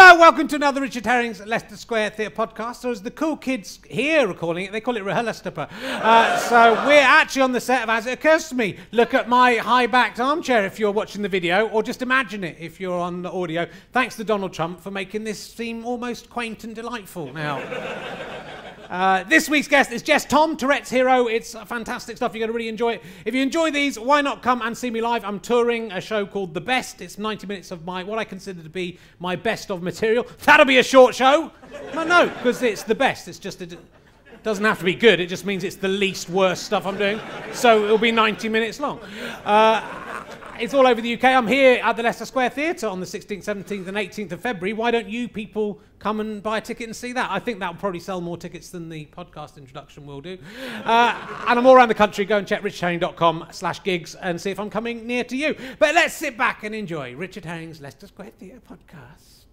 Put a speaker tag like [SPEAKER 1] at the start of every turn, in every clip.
[SPEAKER 1] Hello, welcome to another Richard Herring's Leicester Square Theatre podcast. Or as the cool kids here are calling it, they call it Leicester. So we're actually on the set of As It Occurs to Me. Look at my high-backed armchair if you're watching the video, or just imagine it if you're on the audio. Thanks to Donald Trump for making this seem almost quaint and delightful now. This week's guest is Jess Thom, Tourette's hero. It's fantastic stuff. You're going to really enjoy it. If you enjoy these, why not come and see me live? I'm touring a show called The Best. It's 90 minutes of what I consider to be my best of material. That'll be a short show. No, because it's the best. It's just, it doesn't have to be good. It just means it's the least worst stuff I'm doing. So it'll be 90 minutes long. It's all over the UK. I'm here at the Leicester Square Theatre on the 16th, 17th and 18th of February. Why don't you people come and buy a ticket and see that? I think that'll probably sell more tickets than the podcast introduction will do. And I'm all around the country. Go and check richardherring.com/gigs and see if I'm coming near to you. But let's sit back and enjoy Richard Herring's Leicester Square Theatre podcast.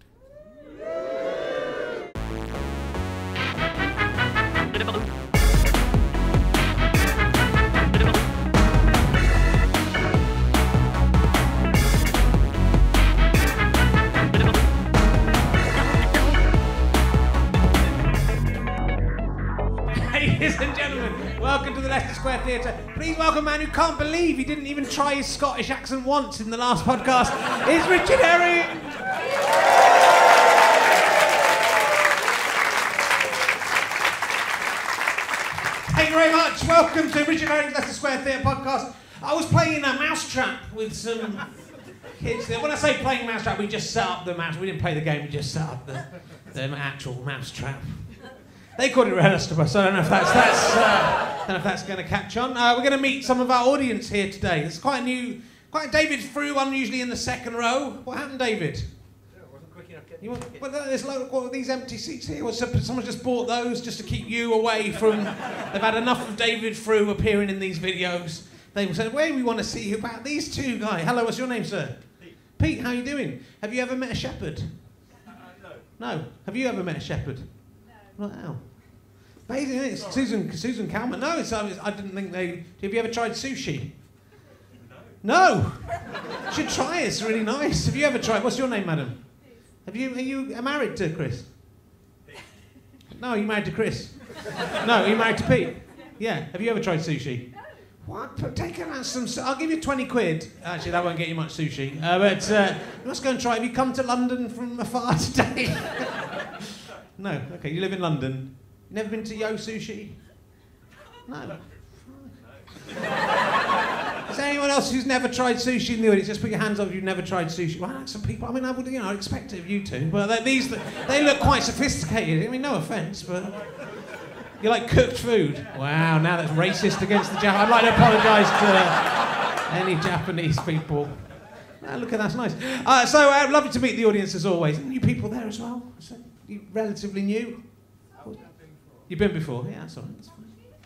[SPEAKER 1] Ladies and gentlemen, welcome to the Leicester Square Theatre. Please welcome a man who can't believe he didn't even try his Scottish accent once in the last podcast. It's Richard Herring! Thank you very much. Welcome to Richard Herring's Leicester Square Theatre podcast. I was playing a mousetrap with some kids there. When I say playing mousetrap, we just set up the mouse. We didn't play the game, we just set up the actual mousetrap. They called it Leicester, so I don't know if that's going to catch on. We're going to meet some of our audience here today. It's quite David Frew, unusually in the second row. What happened, David?
[SPEAKER 2] Yeah, I wasn't quick enough getting
[SPEAKER 1] well, there's of these empty seats here. Someone just bought those just to keep you away from... They've had enough of David Frew appearing in these videos. They said, "Wait, we want to see you about these two guys." Hello, what's your name, sir?
[SPEAKER 2] Pete.
[SPEAKER 1] Pete, how are you doing? Have you ever met a shepherd?
[SPEAKER 2] No.
[SPEAKER 1] No. Have you ever met a shepherd? No. Wow. Amazing, isn't it? Susan Calman. No, I didn't think they... Have you ever tried sushi? No. You should try it. It's really nice. Have you ever tried... What's your name, madam? Are you married to Chris? No, are you married to Chris? No, are you married to Pete? Yeah. Have you ever tried sushi? No. What? Take out some... I'll give you 20 quid. Actually, that won't get you much sushi. But you must go and try it. Have you come to London from afar today? No. Okay, you live in London. Never been to Yo Sushi? No. Is there anyone else who's never tried sushi in the audience? Just put your hands up if you've never tried sushi. Well, some people, I mean, I'd expect it of you two, but they look quite sophisticated. I mean, no offence, but you like cooked food. Wow, now that's racist against the Japanese. I'd like to apologise to any Japanese people. Look at that's nice. So lovely to meet the audience as always. New people there as well. So, you relatively new. You've been before? Yeah, that's all right.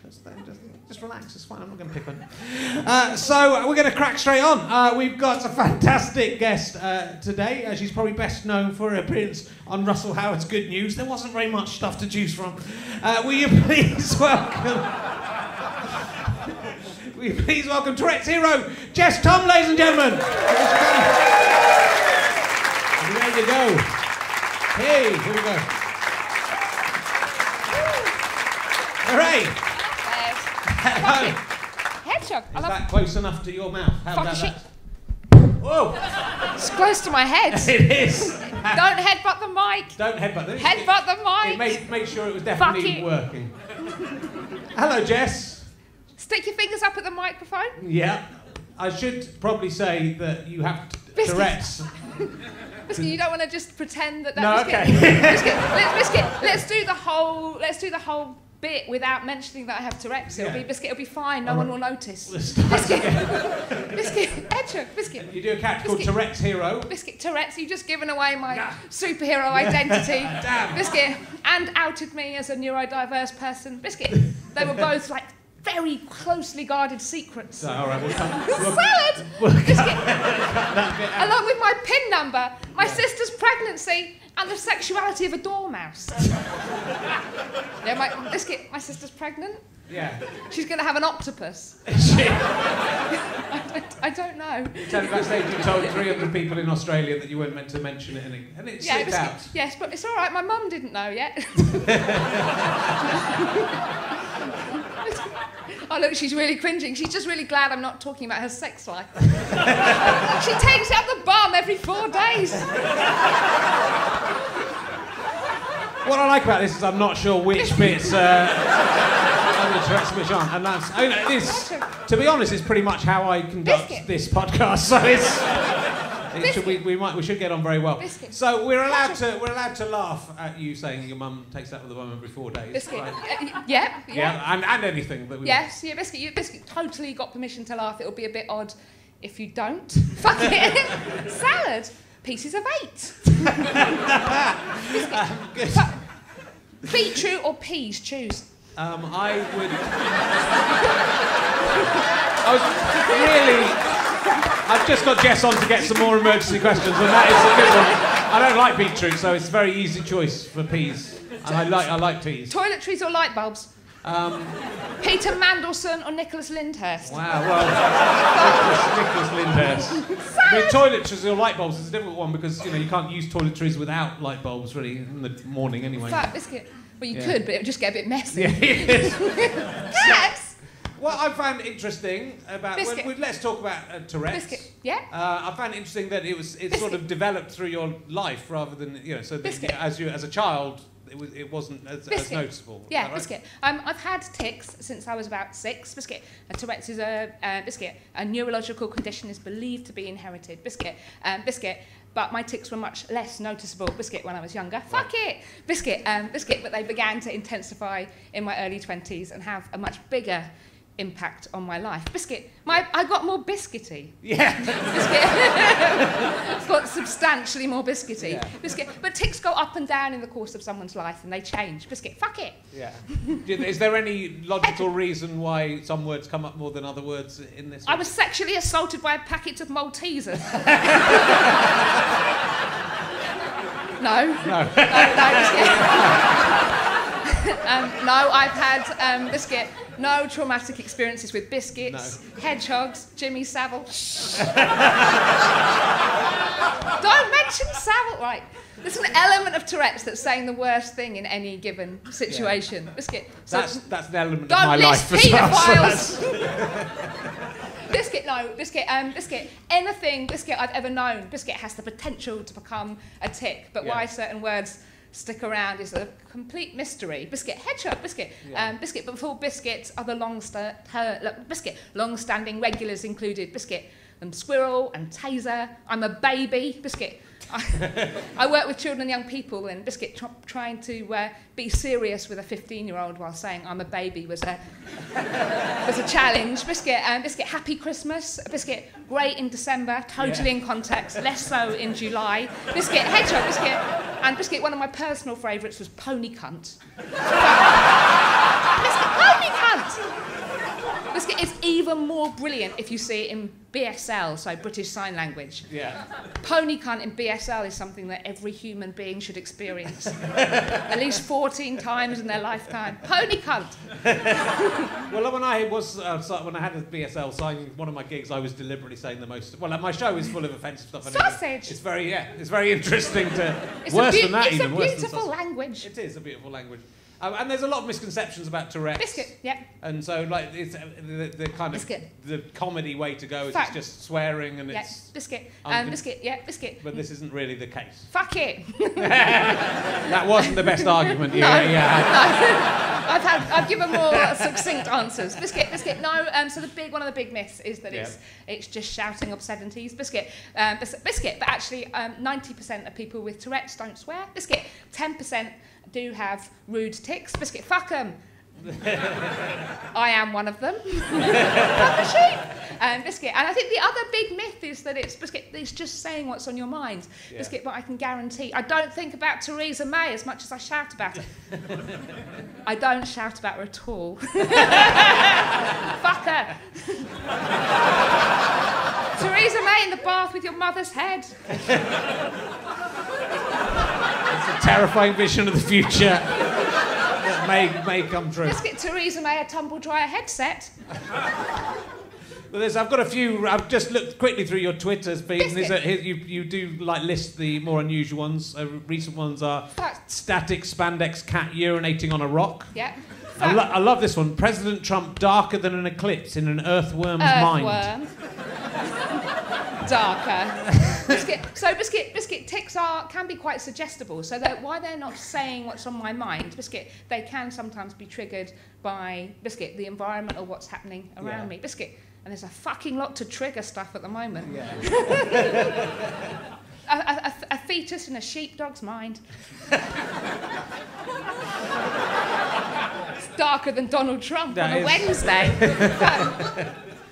[SPEAKER 1] That's fine. Just relax, it's fine. I'm not going to pick on you. So we're going to crack straight on. We've got a fantastic guest today. She's probably best known for her appearance on Russell Howard's Good News. There wasn't very much stuff to choose from. Will you please welcome... Will you please welcome Tourette's hero, Jess Thom, ladies and gentlemen. There you go. Hey, here we go. Hooray! Hello.
[SPEAKER 3] Hedgehog.
[SPEAKER 1] Is that close enough to your mouth? How about that? Whoa!
[SPEAKER 3] It's close to my head.
[SPEAKER 1] It is.
[SPEAKER 3] Don't headbutt the mic.
[SPEAKER 1] Don't headbutt the mic.
[SPEAKER 3] Headbutt the mic.
[SPEAKER 1] Make sure it was definitely working. Hello, Jess.
[SPEAKER 3] Stick your fingers up at the microphone.
[SPEAKER 1] Yeah. I should probably say that you have Tourette's.
[SPEAKER 3] Biscuit, you don't want to just pretend that.
[SPEAKER 1] No,
[SPEAKER 3] Biscuit.
[SPEAKER 1] okay.
[SPEAKER 3] Biscuit, let's do the whole bit without mentioning that I have Tourette's. It'll be fine. No one will notice. Biscuit, Hedgehog, Biscuit.
[SPEAKER 1] You do a character called Tourette's hero.
[SPEAKER 3] Biscuit, Tourette's. You've just given away my superhero identity.
[SPEAKER 1] Damn.
[SPEAKER 3] Biscuit, and outed me as a neurodiverse person. Biscuit. They were both like very closely guarded secrets.
[SPEAKER 1] So, all right,
[SPEAKER 3] Salad! Biscuit. Along with my PIN number, my sister's pregnancy, and the sexuality of a dormouse. Yeah, my sister's pregnant.
[SPEAKER 1] Yeah.
[SPEAKER 3] She's going to have an octopus. I don't know.
[SPEAKER 1] You tell me backstage you told 300 people in Australia that you weren't meant to mention it, and it slipped out.
[SPEAKER 3] Yes, but it's all right. My mum didn't know yet. Oh, look, she's really cringing. She's just really glad I'm not talking about her sex life. She takes out the bum every 4 days.
[SPEAKER 1] What I like about this is I'm not sure which bits are the Tourette's which aren't. And that's, to be honest, it's pretty much how I conduct this podcast. So we should get on very well.
[SPEAKER 3] Biscuit.
[SPEAKER 1] So we're allowed to laugh at you saying your mum takes out with the bum every 4 days.
[SPEAKER 3] Biscuit.
[SPEAKER 1] Right?
[SPEAKER 3] Yeah.
[SPEAKER 1] And anything that we.
[SPEAKER 3] Yes, yeah, Biscuit. You Biscuit totally got permission to laugh. It'll be a bit odd if you don't. Fuck it. Salad. Pieces of 8. Beetroot or peas, choose.
[SPEAKER 1] I've just got Jess on to get some more emergency questions, and that is a good one. I don't like beetroot, so it's a very easy choice for peas. And I like peas.
[SPEAKER 3] Toiletries or light bulbs? Peter Mandelson or Nicholas Lyndhurst?
[SPEAKER 1] Wow, well, Nicholas Lyndhurst. I mean, toiletries or light bulbs is a different one because, you can't use toiletries without light bulbs, really, in the morning anyway.
[SPEAKER 3] Fuck, Biscuit. Well, you could, but it would just get a bit messy.
[SPEAKER 1] Yeah, it is.
[SPEAKER 3] Yes!
[SPEAKER 1] What I found interesting about... let's talk about Tourette's.
[SPEAKER 3] Biscuit, yeah?
[SPEAKER 1] I found it interesting that it sort of developed through your life rather than, so that as a child... It wasn't as noticeable.
[SPEAKER 3] Yeah,
[SPEAKER 1] right?
[SPEAKER 3] Biscuit. I've had tics since I was about 6. Biscuit. Tourette's is a neurological condition is believed to be inherited. Biscuit. But my tics were much less noticeable. Biscuit when I was younger. Right. Fuck it. Biscuit. But they began to intensify in my early 20s and have a much bigger impact on my life. Biscuit. I got more biscuity.
[SPEAKER 1] Yeah.
[SPEAKER 3] Biscuit. Got substantially more biscuity. Yeah. Biscuit. But tics go up and down in the course of someone's life and they change. Biscuit. Fuck it.
[SPEAKER 1] Yeah. Is there any logical reason why some words come up more than other words in this?
[SPEAKER 3] I was sexually assaulted by a packet of Maltesers. No. No, I've had Biscuit. No traumatic experiences with biscuits, hedgehogs, Jimmy Savile. Don't mention Savile. Right. There's an element of Tourette's that's saying the worst thing in any given situation. Yeah. Biscuit. So
[SPEAKER 1] that's an element of my life.
[SPEAKER 3] Don't list paedophiles. Biscuit, no. Biscuit, Biscuit. Anything Biscuit I've ever known, Biscuit has the potential to become a tic. But why certain words stick around is a complete mystery. Biscuit, hedgehog, Biscuit. Biscuit, but before Biscuits, other long-standing regulars included Biscuit and Squirrel and Taser. I'm a baby, Biscuit. I work with children and young people, and Biscuit trying to be serious with a 15-year-old while saying I'm a baby was a challenge. Biscuit, Biscuit, happy Christmas. Biscuit, great in December, totally in context, less so in July. Biscuit, hedgehog, Biscuit. And Biscuit, one of my personal favourites was pony cunt. Biscuit, pony cunt! Biscuit is even more brilliant if you see it in BSL, so British Sign Language. Yeah. Pony cunt in BSL is something that every human being should experience. At least 14 times in their lifetime. Pony cunt!
[SPEAKER 1] Well, when I had a BSL signing one of my gigs, I was deliberately saying the most... Well, my show is full of offensive stuff.
[SPEAKER 3] Sausage!
[SPEAKER 1] It's very interesting to... It's a
[SPEAKER 3] beautiful language.
[SPEAKER 1] It is a beautiful language. And there's a lot of misconceptions about Tourette's.
[SPEAKER 3] Biscuit, yeah.
[SPEAKER 1] And so, it's the kind of the comedy way to go is it's just swearing and it's
[SPEAKER 3] Biscuit, Biscuit, Biscuit.
[SPEAKER 1] But this isn't really the case.
[SPEAKER 3] Fuck it.
[SPEAKER 1] That wasn't the best argument.
[SPEAKER 3] No. I've given more succinct answers. Biscuit. No. So one of the big myths is that it's just shouting obscenities. Biscuit. Biscuit. But actually, 90% of people with Tourette's don't swear. Biscuit. 10% do have rude tics. Biscuit, fuck 'em. I am one of them. I'm a sheep. Biscuit. And I think the other big myth is that Biscuit, it's just saying what's on your mind. Yeah. Biscuit, but I can guarantee, I don't think about Theresa May as much as I shout about her. I don't shout about her at all. Fuck her. Theresa May in the bath with your mother's head.
[SPEAKER 1] It's a terrifying vision of the future. May come true.
[SPEAKER 3] Biscuit, Theresa May, a tumble dryer headset.
[SPEAKER 1] Well, I've got a few. I've just looked quickly through your Twitter feed. You do like list the more unusual ones. Recent ones are static spandex cat urinating on a rock.
[SPEAKER 3] Yeah.
[SPEAKER 1] I love this one. President Trump darker than an eclipse in an earthworm's mind.
[SPEAKER 3] Darker. Biscuit ticks can be quite suggestible. So that why they're not saying what's on my mind, Biscuit, they can sometimes be triggered by Biscuit, the environment or what's happening around me. Biscuit, and there's a fucking lot to trigger stuff at the moment. Yeah. a fetus in a sheepdog's mind. It's darker than Donald Trump on a Wednesday.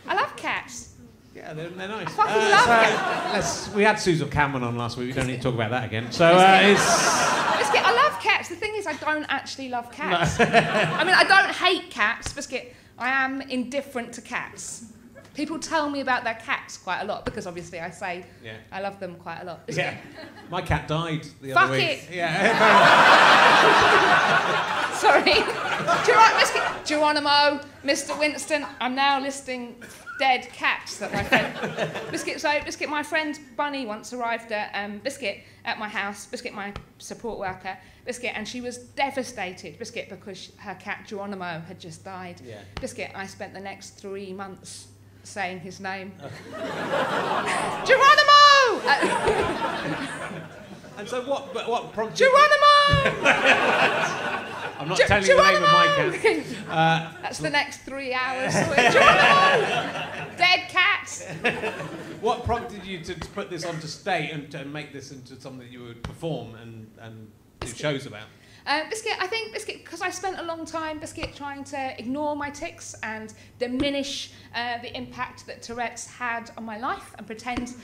[SPEAKER 3] I love cats.
[SPEAKER 1] Yeah, they're nice.
[SPEAKER 3] I fucking love cats.
[SPEAKER 1] We had Susan Cameron on last week. We don't need to talk about that again. So
[SPEAKER 3] Biscuit, I love cats. The thing is, I don't actually love cats. No. I mean, I don't hate cats. Biscuit, I am indifferent to cats. People tell me about their cats quite a lot because obviously I say I love them quite a lot.
[SPEAKER 1] Yeah. My cat died the other week.
[SPEAKER 3] Fuck it.
[SPEAKER 1] Yeah.
[SPEAKER 3] Sorry. Do you know what, Biscuit? Geronimo, Mr. Winston, I'm now listing dead cats that my friend... Biscuit, my friend Bunny once arrived at Biscuit at my house, Biscuit, my support worker, Biscuit, and she was devastated, Biscuit, because her cat Geronimo had just died. Yeah. Biscuit, I spent the next 3 months saying his name. Geronimo!
[SPEAKER 1] And so what prompted...
[SPEAKER 3] Geronimo!
[SPEAKER 1] I'm not telling you the name of my cat.
[SPEAKER 3] That's the next 3 hours. Geronimo! Dead cats!
[SPEAKER 1] What prompted you to put this onto stage and to make this into something that you would perform and do shows about?
[SPEAKER 3] Biscuit, I think, Biscuit, because I spent a long time, Biscuit, trying to ignore my tics and diminish the impact that Tourette's had on my life and pretend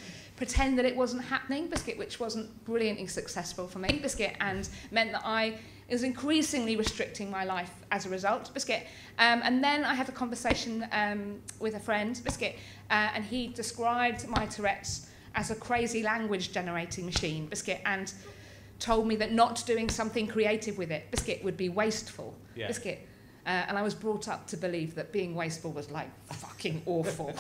[SPEAKER 3] that it wasn't happening, Biscuit, which wasn't brilliantly successful for me, Biscuit, and meant that I was increasingly restricting my life as a result, Biscuit. And then I had a conversation with a friend, Biscuit, and he described my Tourette's as a crazy language generating machine, Biscuit, and told me that not doing something creative with it, Biscuit, would be wasteful, Biscuit. And I was brought up to believe that being wasteful was like fucking awful.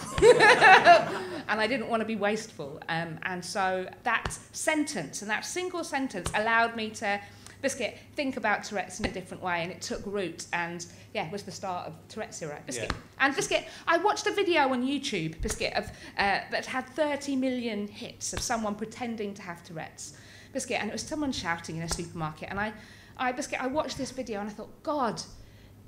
[SPEAKER 3] And I didn't want to be wasteful. And so that sentence, and that single sentence allowed me to, Biscuit, think about Tourette's in a different way, and it took root and was the start of Tourette's era, Biscuit. Yeah. And Biscuit, I watched a video on YouTube, Biscuit, of that had 30 million hits of someone pretending to have Tourette's, Biscuit, and it was someone shouting in a supermarket, and Biscuit, I watched this video and I thought, God,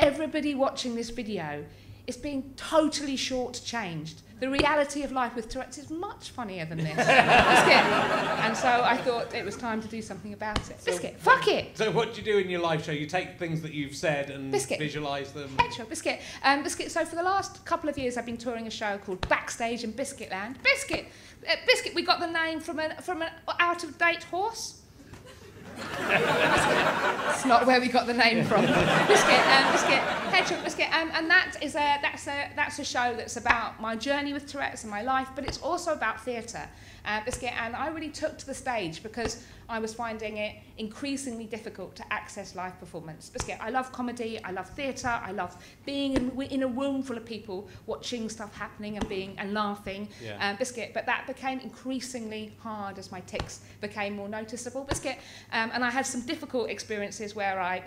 [SPEAKER 3] everybody watching this video is being totally shortchanged. The reality of life with Tourette's is much funnier than this. Biscuit. And so I thought it was time to do something about it. Biscuit, fuck it!
[SPEAKER 1] So what do you do in your live show? You take things that you've said and visualise them?
[SPEAKER 3] Sure, Biscuit. Biscuit, so for the last couple of years I've been touring a show called Backstage in Biscuitland. Biscuit! Biscuit, we got the name from an out-of-date horse. It's not where we got the name from. Biscuit, Hedgehog Biscuit, and that's a show that's about my journey with Tourette's and my life, but it's also about theatre. Biscuit, and I really took to the stage because I was finding it increasingly difficult to access live performance. Biscuit, I love comedy, I love theatre, I love being in a room full of people watching stuff happening and laughing. Yeah. Biscuit, but that became increasingly hard as my tics became more noticeable. Biscuit, and I had some difficult experiences where I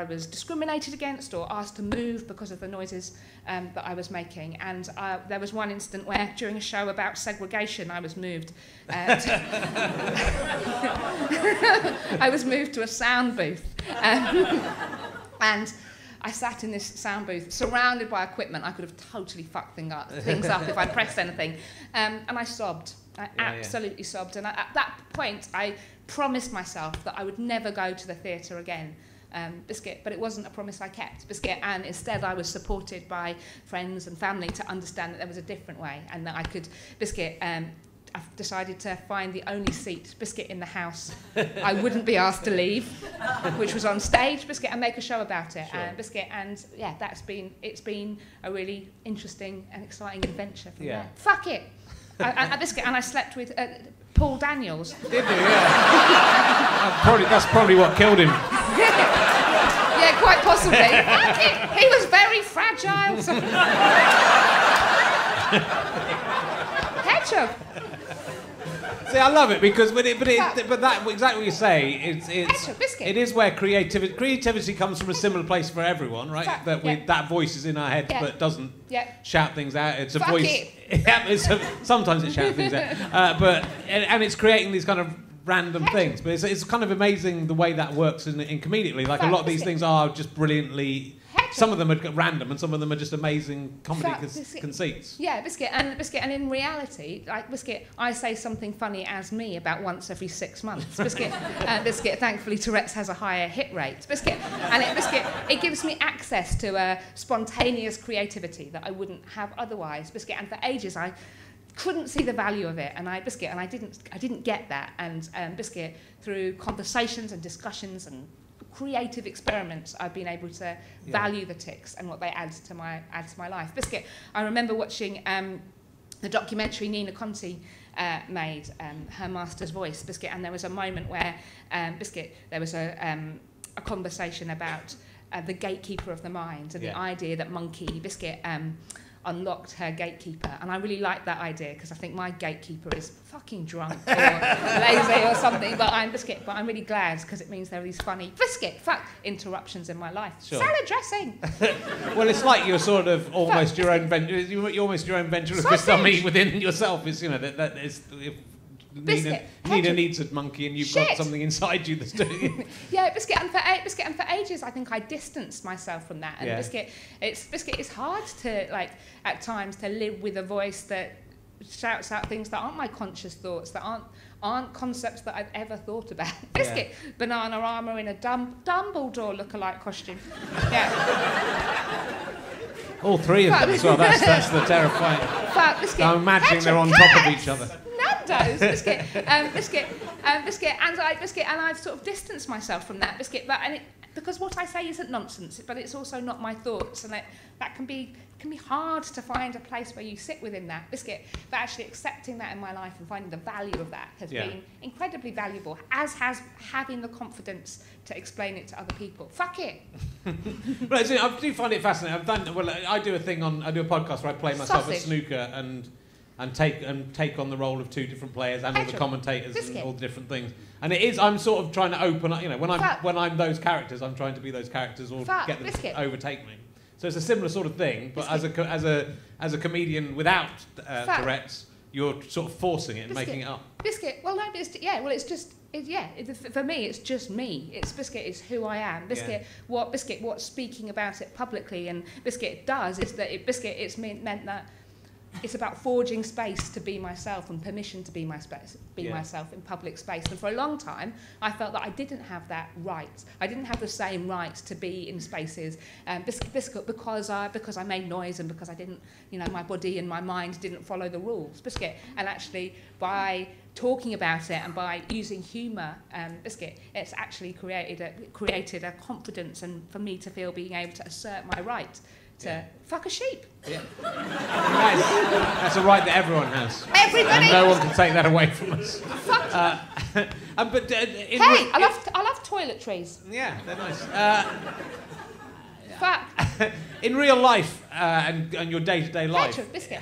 [SPEAKER 3] was discriminated against or asked to move because of the noises that I was making. And there was one instant where, during a show about segregation, I was moved. I was moved to a sound booth, and I sat in this sound booth, surrounded by equipment. I could have totally fucked things up if I pressed anything, and I sobbed. I absolutely sobbed. And at that point, I promised myself that I would never go to the theatre again. Biscuit, but it wasn't a promise I kept, Biscuit, and instead I was supported by friends and family to understand that there was a different way and that I could, Biscuit, I've decided to find the only seat, Biscuit, in the house I wouldn't be asked to leave, which was on stage, Biscuit, and make a show about it.
[SPEAKER 1] Sure.
[SPEAKER 3] Biscuit, and yeah, it's been a really interesting and exciting adventure from
[SPEAKER 1] Yeah.
[SPEAKER 3] there. Fuck it. Biscuit, and I slept with Paul Daniels.
[SPEAKER 1] Did you? Yeah. That's probably what killed him.
[SPEAKER 3] Yeah, quite possibly. Fuck it. He was very fragile. Ketchup.
[SPEAKER 1] See, I love it because but that exactly what you say.
[SPEAKER 3] Ketchup, Biscuit.
[SPEAKER 1] It is where creativity comes from a similar place for everyone, right?
[SPEAKER 3] Fact,
[SPEAKER 1] That voice is in our head,
[SPEAKER 3] Yeah.
[SPEAKER 1] but doesn't
[SPEAKER 3] Yeah.
[SPEAKER 1] shout things out. It's a
[SPEAKER 3] Fuck
[SPEAKER 1] voice.
[SPEAKER 3] it.
[SPEAKER 1] Yeah, sometimes it shouts things out, and it's creating these kind of random things. But it's kind of amazing the way that works in comedically. Like a lot of these things are just brilliantly. Some of them are random, and some of them are just amazing comedy conceits.
[SPEAKER 3] Yeah, Biscuit, and in reality, like Biscuit, I say something funny as me about once every 6 months. Biscuit, Biscuit. Thankfully, Tourette's has a higher hit rate. Biscuit, it gives me access to a spontaneous creativity that I wouldn't have otherwise. Biscuit, and for ages I couldn't see the value of it, and I didn't get that, and Biscuit, through conversations and discussions and creative experiments, I've been able to value the tics and what they add to my life. Biscuit, I remember watching the documentary Nina Conti made, Her Master's Voice, Biscuit, and there was a moment where Biscuit, there was a conversation about the gatekeeper of the mind and the idea that Monkey, Biscuit, unlocked her gatekeeper, and I really like that idea because I think my gatekeeper is fucking drunk or lazy or something, but I'm really glad because it means there are these funny interruptions in my life.
[SPEAKER 1] Sure.
[SPEAKER 3] Salad dressing.
[SPEAKER 1] Well, it's like you're sort of almost your own you're almost your own ventriloquist dummy within yourself. It's that is. Nina needs a monkey, and you've got something inside you that's doing it.
[SPEAKER 3] Yeah, Biscuit, and for ages, I think I distanced myself from that. And Biscuit, it's hard to at times to live with a voice that shouts out things that aren't my conscious thoughts, that aren't concepts that I've ever thought about. Biscuit, banana armour in a Dumbledore lookalike costume. Yeah.
[SPEAKER 1] All three of them as well. That's the terrifying.
[SPEAKER 3] Biscuit,
[SPEAKER 1] I'm imagining they're on top of each other.
[SPEAKER 3] Nando's, Biscuit, Biscuit, and I've sort of distanced myself from that, Biscuit, because what I say isn't nonsense, but it's also not my thoughts, and that can be hard to find a place where you sit within that, Biscuit. But actually accepting that in my life and finding the value of that has been incredibly valuable, as has having the confidence to explain it to other people. Fuck it.
[SPEAKER 1] Right, so I do find it fascinating. I do a podcast where I play myself at snooker and take on the role of two different players and all the commentators and all the different things. And I'm sort of trying to open up, when I'm those characters, I'm trying to be those characters or get them to overtake me. So it's a similar sort of thing, but as a comedian without Tourette's, you're sort of forcing it and making it up.
[SPEAKER 3] Biscuit. Well, no, for me, it's just me. It's Biscuit. It's who I am. Biscuit. What speaking about it publicly and Biscuit does is that it's meant that. It's about forging space to be myself and permission to be myself in public space. And for a long time, I felt that I didn't have that right. I didn't have the same right to be in spaces, Biscuit, because I made noise and because I didn't, my body and my mind didn't follow the rules, Biscuit. And actually, by talking about it and by using humour, Biscuit, it's actually created a confidence and for me to feel being able to assert my right to fuck a sheep.
[SPEAKER 1] Yeah. That's a right that everyone has.
[SPEAKER 3] Everybody.
[SPEAKER 1] And no one can take that away from us.
[SPEAKER 3] I love toiletries.
[SPEAKER 1] Yeah, they're nice.
[SPEAKER 3] Fuck.
[SPEAKER 1] In real life and your day-to-day life,
[SPEAKER 3] Biscuit.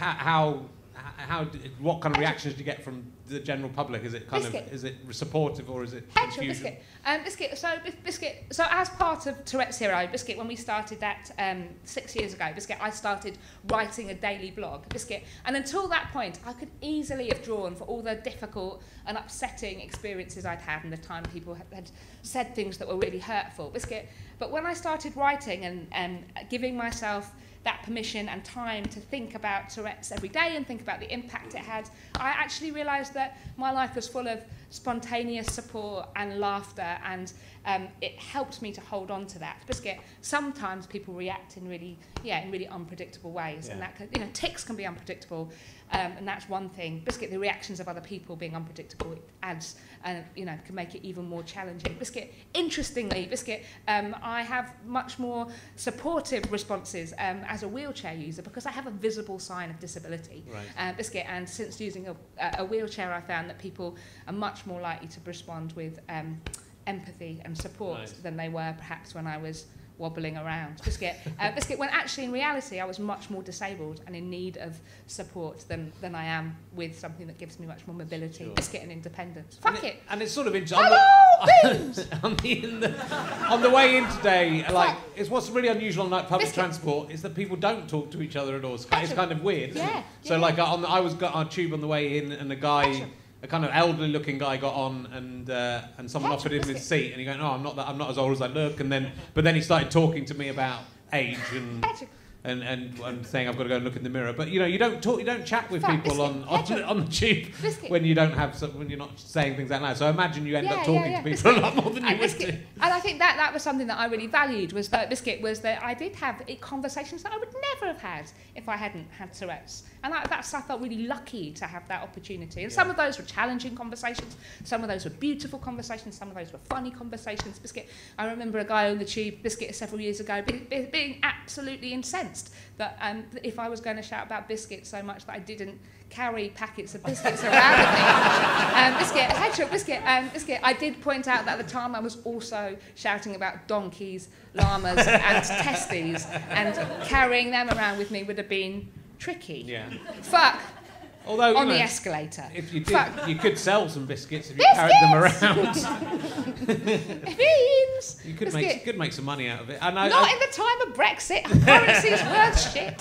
[SPEAKER 1] what kind of reactions do you get from the general public? Is it is it supportive or is it confusion?
[SPEAKER 3] Biscuit. So as part of Tourette's Hero, Biscuit, when we started that 6 years ago, Biscuit, I started writing a daily blog, Biscuit, and until that point, I could easily have drawn for all the difficult and upsetting experiences I'd had and the time people had said things that were really hurtful, Biscuit. But when I started writing and giving myself that permission and time to think about Tourette's every day and think about the impact it had, I actually realised that my life was full of spontaneous support and laughter, and it helped me to hold on to that. Biscuit, sometimes people react in really unpredictable ways, and that tics can be unpredictable, and that's one thing. Biscuit, the reactions of other people being unpredictable adds, can make it even more challenging. Biscuit, interestingly, Biscuit, I have much more supportive responses as a wheelchair user because I have a visible sign of disability.
[SPEAKER 1] Right.
[SPEAKER 3] Biscuit, and since using a wheelchair, I found that people are much more likely to respond with empathy and support than they were perhaps when I was wobbling around. Biscuit, when actually in reality I was much more disabled and in need of support than I am with something that gives me much more mobility.
[SPEAKER 1] Sure.
[SPEAKER 3] Biscuit and independence. Fuck it.
[SPEAKER 1] And it's sort of interesting. On the way in today, it's what's really unusual on public transport is that people don't talk to each other at all. It's kind of weird.
[SPEAKER 3] Yeah.
[SPEAKER 1] So I was got on a tube on the way in, and a kind of elderly-looking guy got on, and someone offered him his seat, and he went, "Oh, I'm not as old as I look." But then he started talking to me about age and saying I've got to go and look in the mirror. But you don't chat with people on the tube when you don't have when you're not saying things out loud. So I imagine you end up talking to people a lot more than you would do.
[SPEAKER 3] And I think that was something that I really valued was that I did have conversations that I would never have had if I hadn't had Tourette's. And I felt really lucky to have that opportunity. And some of those were challenging conversations, some of those were beautiful conversations, some of those were funny conversations. Biscuit, I remember a guy on the tube, Biscuit, several years ago, being absolutely incensed that if I was going to shout about biscuits so much that I didn't carry packets of biscuits around with me. Biscuit, I did point out that at the time I was also shouting about donkeys, llamas and testes, and carrying them around with me would have been tricky.
[SPEAKER 1] Yeah.
[SPEAKER 3] Fuck.
[SPEAKER 1] Although
[SPEAKER 3] on the escalator.
[SPEAKER 1] If you did, you could sell some biscuits if you carried them around.
[SPEAKER 3] Beans.
[SPEAKER 1] You could make some money out of it.
[SPEAKER 3] Not in the time of Brexit. Currency's worth shit.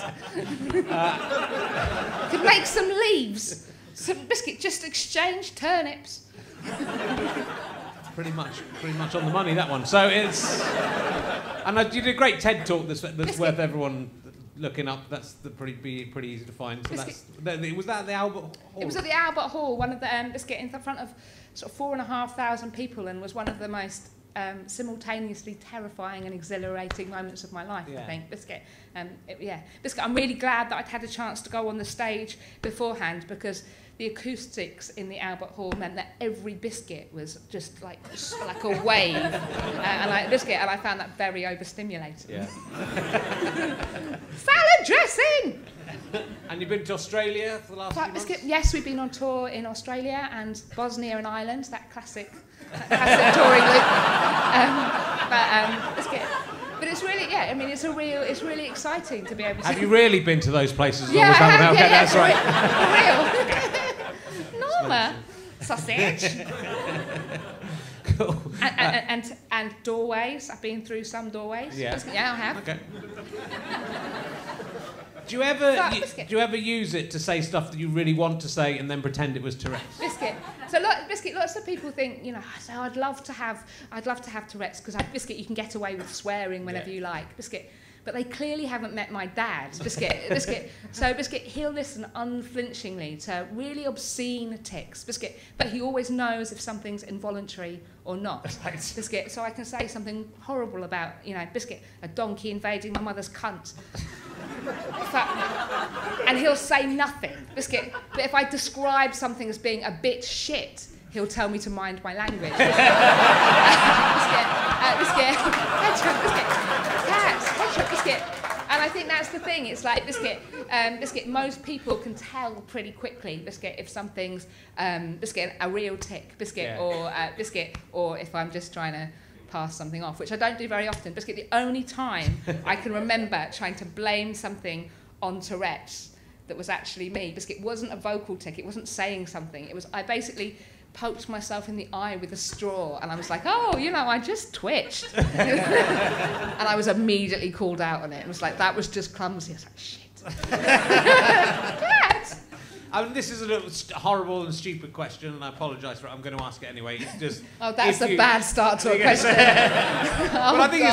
[SPEAKER 3] Could make some leaves. Some biscuit. Just exchange turnips.
[SPEAKER 1] Pretty much on the money, that one. So it's, and you did a great TED talk that's worth everyone looking up. That's pretty easy to find. So was that at the Albert Hall?
[SPEAKER 3] It was at the Albert Hall, one of the Biscuit in front of sort of 4,500 people, and was one of the most simultaneously terrifying and exhilarating moments of my life. I think Biscuit. Biscuit. I'm really glad that I'd had a chance to go on the stage beforehand because the acoustics in the Albert Hall meant that every biscuit was just like a wave, and I found that very overstimulating.
[SPEAKER 1] Yeah.
[SPEAKER 3] Salad dressing.
[SPEAKER 1] And you've been to Australia for the last few months?
[SPEAKER 3] Yes, we've been on tour in Australia and Bosnia and Ireland. That classic touring loop. Biscuit. But it's really, it's really exciting to be able to.
[SPEAKER 1] Have you really been to those places?
[SPEAKER 3] Yeah,
[SPEAKER 1] that's right.
[SPEAKER 3] For real. Norma, sausage.
[SPEAKER 1] Cool.
[SPEAKER 3] And doorways. I've been through some doorways.
[SPEAKER 1] Yeah,
[SPEAKER 3] I have.
[SPEAKER 1] Okay. Do you ever use it to say stuff that you really want to say and then pretend it was Tourette's?
[SPEAKER 3] Biscuit. So Biscuit, lots of people think, so I'd love to have Tourette's because Biscuit, you can get away with swearing whenever you like. Biscuit. But they clearly haven't met my dad, Biscuit. So Biscuit, he'll listen unflinchingly to really obscene tics, Biscuit. But he always knows if something's involuntary or not,
[SPEAKER 1] right.
[SPEAKER 3] Biscuit. So I can say something horrible about, Biscuit, a donkey invading my mother's cunt. And he'll say nothing, Biscuit. But if I describe something as being a bit shit, he'll tell me to mind my language. Biscuit. And I think that's the thing. It's like Biscuit. Most people can tell pretty quickly, Biscuit, if something's Biscuit a real tic, Biscuit, or Biscuit, or if I'm just trying to pass something off, which I don't do very often. Biscuit. The only time I can remember trying to blame something on Tourette's that was actually me, Biscuit, wasn't a vocal tic. It wasn't saying something. It was I basically poked myself in the eye with a straw, and I was like, oh, I just twitched. And I was immediately called out on it. It was like, that was just clumsy. I was like, shit.
[SPEAKER 1] I mean, this is a little horrible and stupid question, and I apologise for it. I'm going to ask it anyway. It's just.
[SPEAKER 3] Oh, that's a bad start to a question.
[SPEAKER 1] But I think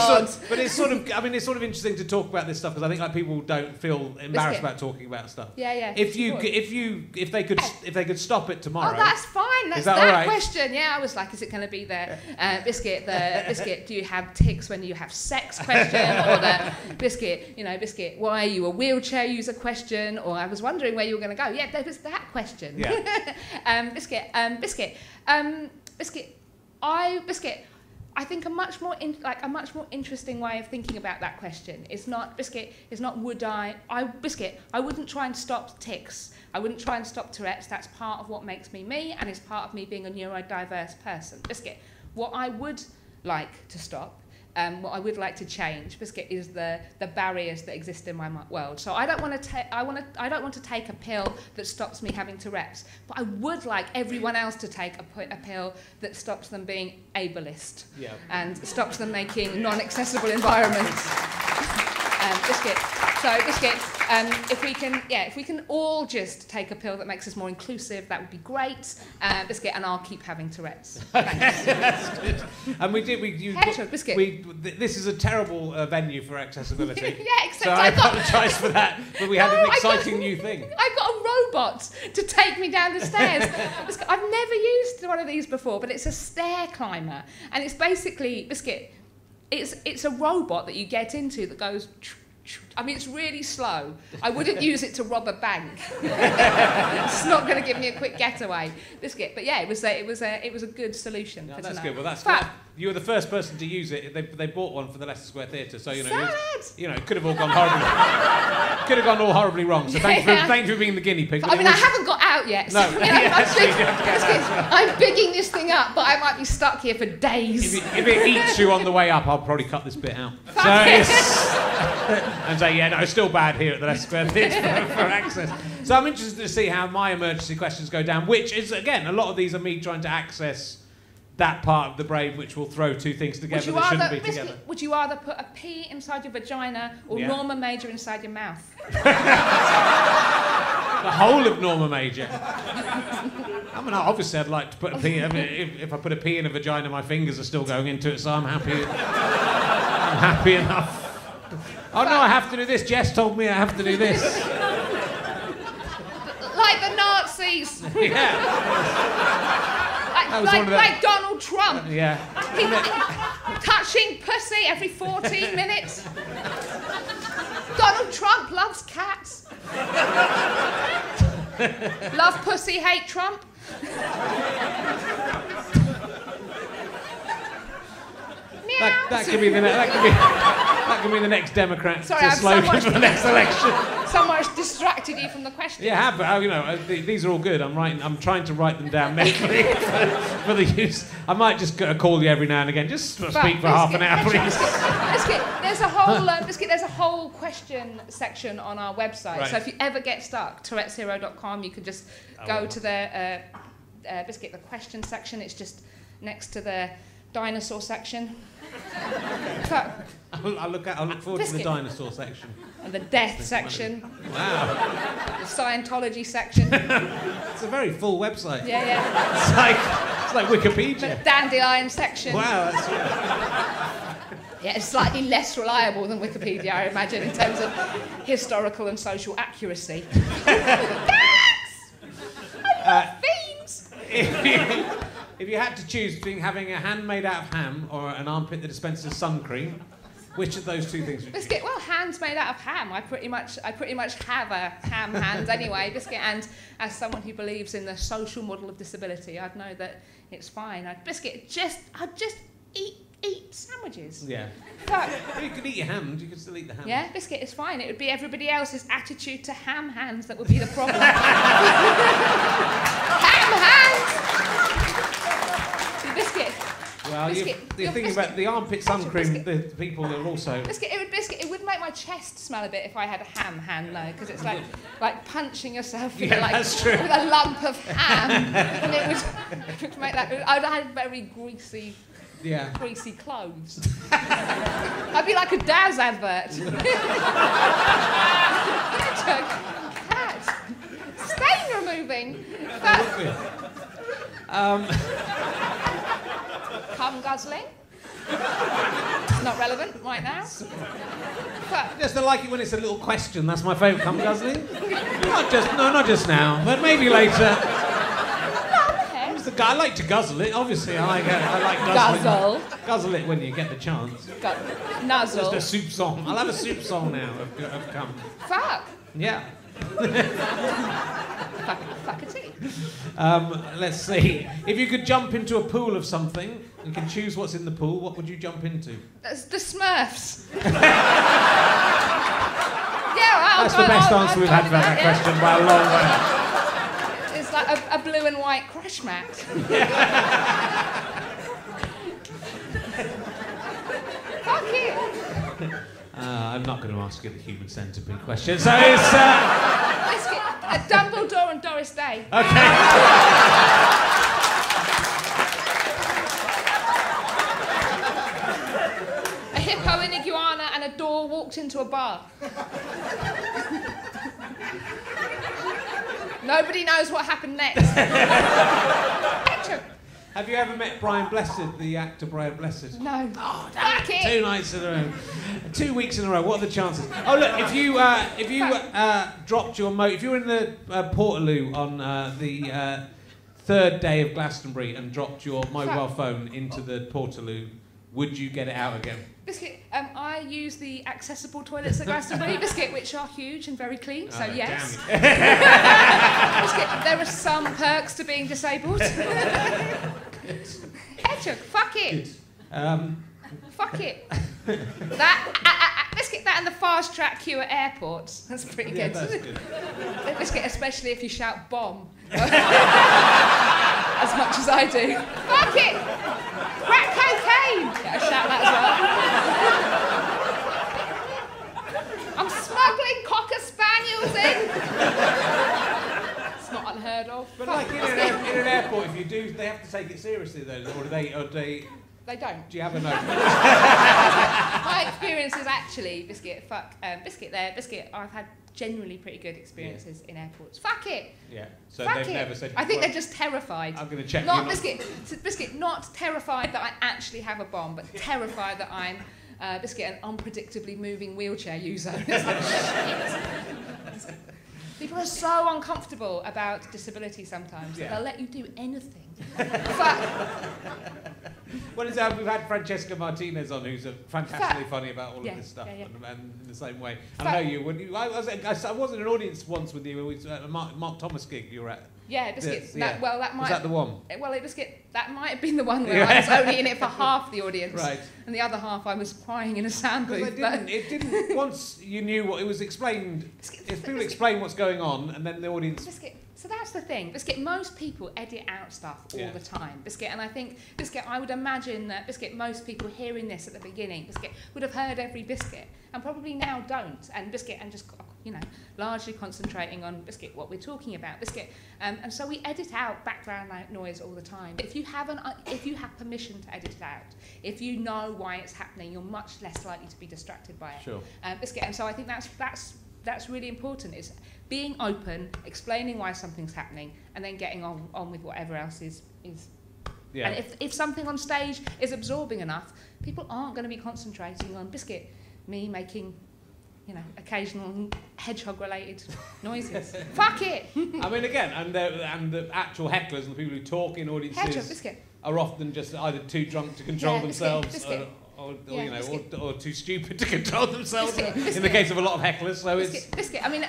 [SPEAKER 1] it's sort of. I mean, it's sort of interesting to talk about this stuff because I think like people don't feel embarrassed about talking about stuff.
[SPEAKER 3] Yeah.
[SPEAKER 1] If they could stop it tomorrow.
[SPEAKER 3] Oh, that's fine. That's
[SPEAKER 1] that all right?
[SPEAKER 3] Question. Yeah, I was like, is it going to be the Biscuit? Do you have tics when you have sex? Question, or the Biscuit? Biscuit. Why are you a wheelchair user? Question. Or I was wondering where you were going to go. Yeah, there was that question.
[SPEAKER 1] Yeah.
[SPEAKER 3] Biscuit. I think a much more interesting way of thinking about that question is not Biscuit. Is not would I wouldn't try and stop tics. I wouldn't try and stop Tourette's. That's part of what makes me me, and is part of me being a neurodiverse person. Biscuit. What I would like to stop. What I would like to change, Biscuit, is the barriers that exist in my world. So I don't want to take a pill that stops me having Tourette's, but I would like everyone else to take a pill that stops them being ableist and stops them making non-accessible environments. Biscuit. So Biscuit, if we can all just take a pill that makes us more inclusive, that would be great. Biscuit, and I'll keep having Tourette's. Thanks.
[SPEAKER 1] That's good. And
[SPEAKER 3] Biscuit.
[SPEAKER 1] This is a terrible venue for accessibility.
[SPEAKER 3] Except
[SPEAKER 1] so I apologise for that, but we had an exciting new thing.
[SPEAKER 3] I got a robot to take me down the stairs. I've never used one of these before, but it's a stair climber, and it's basically Biscuit. It's a robot that you get into that goes. I mean, it's really slow. I wouldn't use it to rob a bank. It's not going to give me a quick getaway, Biscuit. But yeah, it was a good solution.
[SPEAKER 1] No, that's good. Well, that's good. You were the first person to use it. They bought one for the Leicester Square Theatre, so it could have all gone horribly. Could have gone all horribly wrong. So thank you for being the guinea pig.
[SPEAKER 3] I haven't got out yet. So,
[SPEAKER 1] no,
[SPEAKER 3] I'm bigging this thing up, but I might be stuck here for days.
[SPEAKER 1] If it eats you on the way up, I'll probably cut this bit out. And say, it's still bad here at the Leicester Square Theatre for access. So I'm interested to see how my emergency questions go down, which is, again, a lot of these are me trying to access that part of the brain which will throw two things together that shouldn't be together.
[SPEAKER 3] Would you rather put a pea inside your vagina or Norma Major inside your mouth?
[SPEAKER 1] The whole of Norma Major. I mean, obviously I'd like to put a pea. I mean, if I put a pea in a vagina, my fingers are still going into it, so I'm happy. I'm happy enough. Oh no, I have to do this. Jess told me I have to do this.
[SPEAKER 3] Like the Nazis. Like Donald Trump.
[SPEAKER 1] Yeah.
[SPEAKER 3] Touching pussy every 14 minutes. Donald Trump loves cats. Love pussy, hate Trump.
[SPEAKER 1] That could be the next Democrat slogan for the next election.
[SPEAKER 3] Someone's distracted you from the question.
[SPEAKER 1] Yeah, but these are all good. I'm trying to write them down mentally for the use. I might just call you every now and again, just speak for half an hour, please.
[SPEAKER 3] Biscuit, there's a whole question section on our website. Right. So if you ever get stuck, touretteshero.com, you can just go to the Biscuit, the question section. It's just next to the dinosaur section.
[SPEAKER 1] I'll look forward to the dinosaur section.
[SPEAKER 3] And the death section.
[SPEAKER 1] Wow.
[SPEAKER 3] The Scientology section.
[SPEAKER 1] It's a very full website.
[SPEAKER 3] Yeah.
[SPEAKER 1] It's like Wikipedia.
[SPEAKER 3] The dandelion section.
[SPEAKER 1] Wow.
[SPEAKER 3] Yeah, it's slightly less reliable than Wikipedia, I imagine, in terms of historical and social accuracy. Thanks! I love fiends!
[SPEAKER 1] If you had to choose between having a hand made out of ham or an armpit that dispenses sun cream, which of those two things would you choose?
[SPEAKER 3] Well, hands made out of ham. I pretty much have a ham hand anyway, Biscuit. And as someone who believes in the social model of disability, I'd know that it's fine. I'd just eat sandwiches.
[SPEAKER 1] Yeah.
[SPEAKER 3] But
[SPEAKER 1] you could eat your hand. You could still eat the ham.
[SPEAKER 3] Yeah, Biscuit is fine. It would be everybody else's attitude to ham hands that would be the problem. Ham hands. Biscuit.
[SPEAKER 1] Well, you're thinking about the armpit sun cream. The people are also.
[SPEAKER 3] Biscuit. It would make my chest smell a bit if I had a ham hand though, because it's like punching yourself with
[SPEAKER 1] that's true.
[SPEAKER 3] With a lump of ham, and it would make that. I'd have very greasy clothes. I'd be like a Daz advert. Cat. Staying room moving. Cum guzzling. It's not relevant right now. But
[SPEAKER 1] Just I like it when it's a little question. That's my favourite. Cum guzzling. Not just now, but maybe later. I like to guzzle it. Obviously, I like guzzling.
[SPEAKER 3] Guzzle.
[SPEAKER 1] Guzzle it when you get the chance.
[SPEAKER 3] Nuzzle.
[SPEAKER 1] Just a soup song. I'll have a soup song now of cum.
[SPEAKER 3] Fuck.
[SPEAKER 1] Yeah.
[SPEAKER 3] Fuck a tea.
[SPEAKER 1] Let's see. If you could jump into a pool of something and can choose what's in the pool, what would you jump into?
[SPEAKER 3] That's the Smurfs.
[SPEAKER 1] That's the best answer we've had about that question by a long way.
[SPEAKER 3] It's like a blue and white crash mat. Fuck it.
[SPEAKER 1] I'm not going to ask you the human centipede question. So it's
[SPEAKER 3] Dumbledore and Doris Day.
[SPEAKER 1] okay.
[SPEAKER 3] A hippo, an iguana, and a door walked into a bar. Nobody knows what happened next.
[SPEAKER 1] Have you ever met Brian Blessed, the actor Brian Blessed?
[SPEAKER 3] No.
[SPEAKER 1] Oh,
[SPEAKER 3] Fuck it.
[SPEAKER 1] 2 nights in a row. 2 weeks in a row. What are the chances? Oh look, if you dropped your if you were in the Portaloo on the third day of Glastonbury and dropped your mobile phone into the Portaloo, would you get it out again?
[SPEAKER 3] Biscuit, I use the accessible toilets at Glastonbury, Biscuit, which are huge and very clean, so yes. Biscuit, there are some perks to being disabled. Hedgehog, fuck it. Fuck it. Biscuit, that and the fast track queue at airports. That's pretty good.
[SPEAKER 1] That's good.
[SPEAKER 3] Biscuit, especially if you shout bomb. As much as I do. Fuck it! Crack cocaine! Yeah, I shout that as well. I'm smuggling Cocker Spaniels in! It's not unheard of.
[SPEAKER 1] But like in an airport, if you do, they have to take it seriously though, or do they?
[SPEAKER 3] They don't.
[SPEAKER 1] Do you have a note?
[SPEAKER 3] My experience is actually, Biscuit, Biscuit there, Biscuit, I've had generally pretty good experiences in airports. Fuck it!
[SPEAKER 1] Yeah, so
[SPEAKER 3] Fuck
[SPEAKER 1] they've
[SPEAKER 3] it.
[SPEAKER 1] never said...
[SPEAKER 3] I think they're just terrified.
[SPEAKER 1] I'm going to check
[SPEAKER 3] Not Biscuit, not terrified that I actually have a bomb, but terrified that I'm, Biscuit, an unpredictably moving wheelchair user. It's like, shit. People are so uncomfortable about disability sometimes that they'll let you do anything. Fuck.
[SPEAKER 1] Well, we've had Francesca Martinez on, who's fantastically funny about all of this stuff, and in the same way. I know you. I was in an audience once with you. It was a Mark Thomas gig you were at.
[SPEAKER 3] Yeah, Biscuit.
[SPEAKER 1] Was
[SPEAKER 3] that
[SPEAKER 1] that the one?
[SPEAKER 3] Well, Biscuit, that might have been the one where I was only in it for half the audience,
[SPEAKER 1] right?
[SPEAKER 3] And the other half I was crying in a sound booth.
[SPEAKER 1] It didn't. Once you knew what it was explained, if people explain what's going on, and then the audience.
[SPEAKER 3] Biscuit. So that's the thing, Biscuit. Most people edit out stuff all the time, Biscuit. And I think, Biscuit, I would imagine that, Biscuit, most people hearing this at the beginning, Biscuit, would have heard every Biscuit, and probably now don't. And Biscuit, and just, largely concentrating on, Biscuit, what we're talking about, Biscuit. And so we edit out background noise all the time. If you have permission to edit it out, if you know why it's happening, you're much less likely to be distracted by it. Sure. Biscuit. And so I think that's really important, is being open, explaining why something's happening, and then getting on with whatever else is. Yeah. And if something on stage is absorbing enough, people aren't going to be concentrating on, Biscuit, me making, occasional hedgehog-related noises. Fuck it!
[SPEAKER 1] I mean, again, and the actual hecklers and the people who talk in audiences are often just either too drunk to control themselves, Biscuit. Or too stupid to control themselves. Biscuit. In the case of a lot of hecklers, so
[SPEAKER 3] Biscuit. I mean,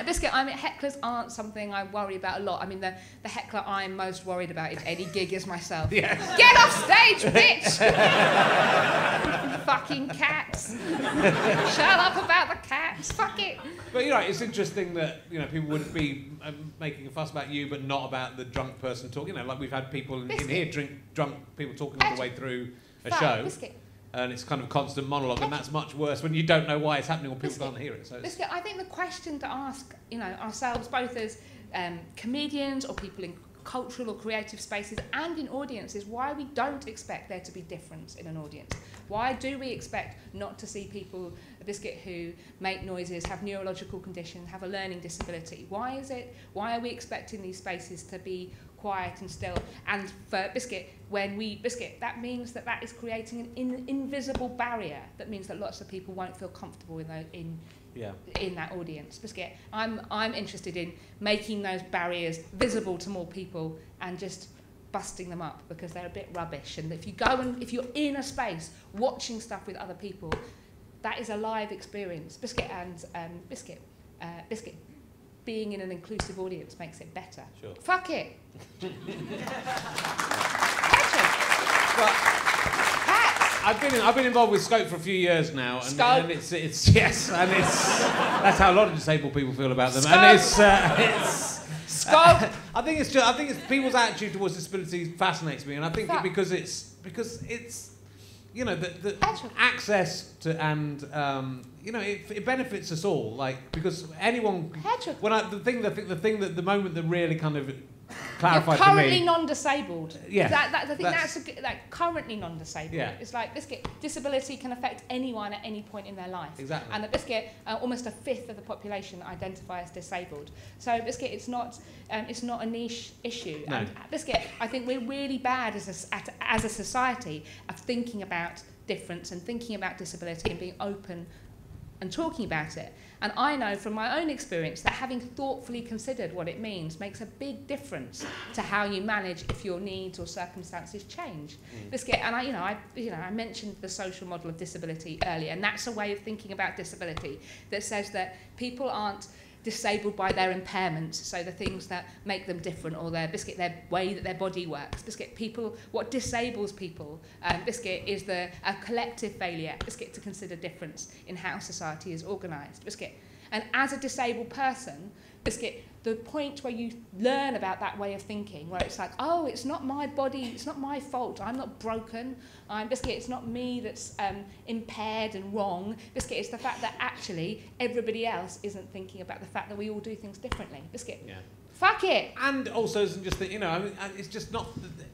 [SPEAKER 3] hecklers aren't something I worry about a lot. I mean, the heckler I'm most worried about is any gig is myself. Yes. Get off stage, bitch! Fucking cats. Shut up about the cats. Fuck it.
[SPEAKER 1] But you're right. It's interesting that people would be making a fuss about you, but not about the drunk person talking. Like we've had people in here drunk people talking all the way through a show.
[SPEAKER 3] Biscuit.
[SPEAKER 1] And it's kind of a constant monologue, and that's much worse when you don't know why it's happening or people can't hear it. So
[SPEAKER 3] Biscuit, I think the question to ask, ourselves both as comedians or people in cultural or creative spaces and in audiences why we don't expect there to be difference in an audience. Why do we expect not to see people, Biscuit, who make noises, have neurological conditions, have a learning disability? Why is it? Why are we expecting these spaces to be quiet and still? And for Biscuit, when we Biscuit, that means that is creating an invisible barrier. That means that lots of people won't feel comfortable in that audience. Biscuit, I'm interested in making those barriers visible to more people and just busting them up because they're a bit rubbish. And if you're in a space watching stuff with other people, that is a live experience. Biscuit and Biscuit, being in an inclusive audience makes it better.
[SPEAKER 1] Sure.
[SPEAKER 3] Fuck it.
[SPEAKER 1] I've been involved with Scope for a few years now, and it's that's how a lot of disabled people feel about them.
[SPEAKER 3] Scope.
[SPEAKER 1] And it's
[SPEAKER 3] Scope.
[SPEAKER 1] I think it's people's attitude towards disability fascinates me, and I think because it's you know the access to and you know it benefits us all, like because anyone the thing that the moment that really kind of clarified
[SPEAKER 3] You're currently
[SPEAKER 1] for me.
[SPEAKER 3] Non-disabled.
[SPEAKER 1] Yeah,
[SPEAKER 3] I think that's currently non-disabled.
[SPEAKER 1] Yeah.
[SPEAKER 3] It's like Biscuit. Disability can affect anyone at any point in their life.
[SPEAKER 1] Exactly.
[SPEAKER 3] And the Biscuit, almost a fifth of the population identify as disabled. So Biscuit, it's not a niche issue.
[SPEAKER 1] No.
[SPEAKER 3] And Biscuit, I think we're really bad as a society of thinking about difference and thinking about disability and being open and talking about it. And I know from my own experience that having thoughtfully considered what it means makes a big difference to how you manage if your needs or circumstances change. Biscuit, and I mentioned the social model of disability earlier, and that's a way of thinking about disability that says that people aren't disabled by their impairments, so the things that make them different, or their way that their body works. What disables people, Biscuit, is a collective failure, Biscuit, to consider difference in how society is organised. Biscuit, and as a disabled person, Biscuit, the point where you learn about that way of thinking, where it's like, oh, it's not my body, it's not my fault, I'm not broken, Biscuit, it's not me that's impaired and wrong. Biscuit, it's the fact that actually everybody else isn't thinking about the fact that we all do things differently. Biscuit. Yeah. Fuck it.
[SPEAKER 1] And also, isn't just that, I mean, it's just not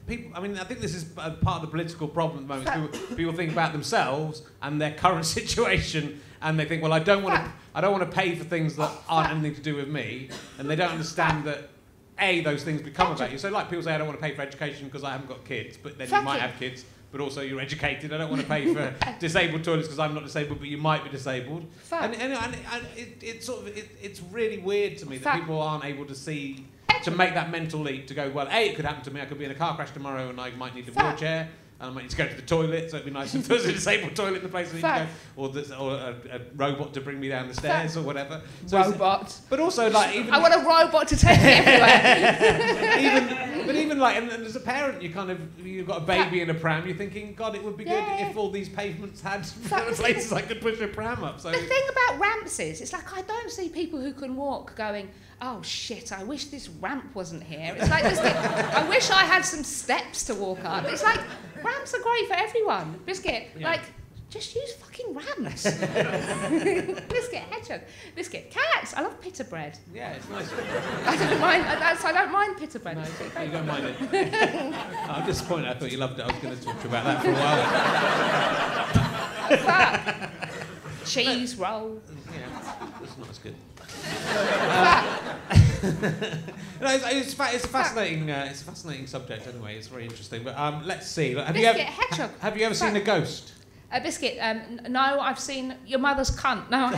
[SPEAKER 1] people. I mean, I think this is part of the political problem at the moment. People think about themselves and their current situation, and they think, well, I don't want to pay for things that aren't anything to do with me, and they don't understand that those things become about you. So, like people say, I don't want to pay for education because I haven't got kids, but then you might have kids. But also you're educated. I don't want to pay for disabled toilets because I'm not disabled, but you might be disabled. And it's really weird to me that people aren't able to see, to make that mental leap to go, well, it could happen to me. I could be in a car crash tomorrow and I might need a wheelchair. And I might need to go to the toilet, so it'd be nice if there was a disabled toilet in the place I need to go, or a robot to bring me down the stairs or whatever. So
[SPEAKER 3] robot.
[SPEAKER 1] But also, like, even...
[SPEAKER 3] I want a robot to take me everywhere.
[SPEAKER 1] Even like, and as a parent, you've got a baby in a pram, you're thinking, God, it would be good if all these pavements had places I could push a pram up. So
[SPEAKER 3] the thing about ramps is, it's like I don't see people who can walk going, oh shit, I wish this ramp wasn't here. It's like, I wish I had some steps to walk up. It's like, ramps are great for everyone. Biscuit, like, just use fucking ramps. Biscuit, hedgehog. Biscuit, cats. I love pita bread.
[SPEAKER 1] Yeah, it's nice.
[SPEAKER 3] I don't mind pita bread.
[SPEAKER 1] No, you don't mind it. I'm disappointed. I thought you loved it. I was going to talk to you about that for a while.
[SPEAKER 3] Cheese roll.
[SPEAKER 1] Yeah, it's not as good. It's a fascinating subject anyway. It's very interesting. But let's see. Have you ever seen a ghost?
[SPEAKER 3] A Biscuit. No, I've seen your mother's cunt. No, I